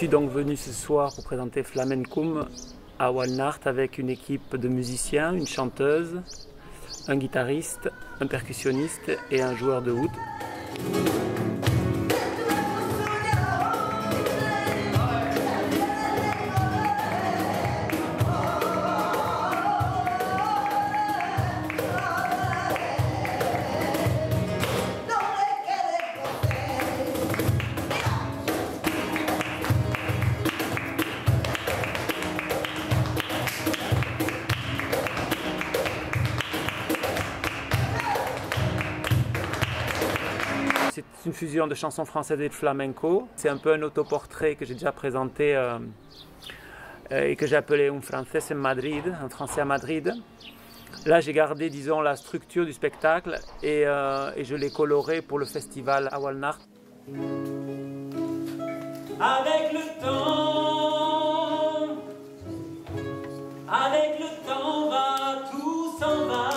suis donc venu ce soir pour présenter Flamencum à Walnart avec une équipe de musiciens, une chanteuse, un guitariste, un percussionniste et un joueur de oud. C'est une fusion de chansons françaises et de flamenco. C'est un peu un autoportrait que j'ai déjà présenté et que j'ai appelé Un Francés en Madrid, un Français à Madrid. Là, j'ai gardé, disons, la structure du spectacle et je l'ai coloré pour le festival à Walnart. Avec le temps va, tout s'en va.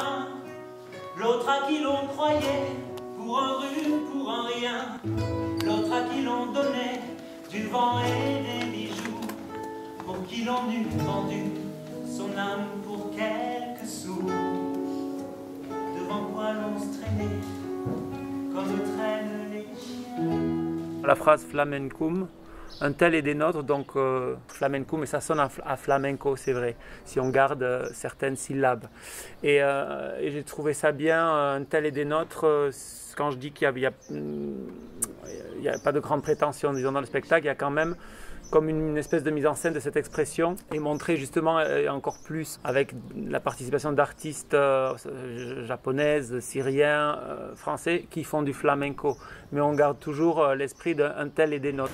L'autre à qui l'on croyait pour un rhume, pour un rien. L'autre à qui l'on donnait du vent et des bijoux. Pour qui l'on eût vendu son âme pour quelques sous. Devant quoi l'on se traînait comme traînent les chiens. La phrase Flamencum, un tel est des nôtres, donc flamencum, et ça sonne à flamenco, c'est vrai, si on garde certaines syllabes. Et j'ai trouvé ça bien, un tel est des nôtres, quand je dis qu'il n'y a pas de grande prétention, disons, dans le spectacle, il y a quand même comme une espèce de mise en scène de cette expression et montrer justement encore plus avec la participation d'artistes japonaises, syriens, français qui font du flamenco. Mais on garde toujours l'esprit d'un tel et des nôtres.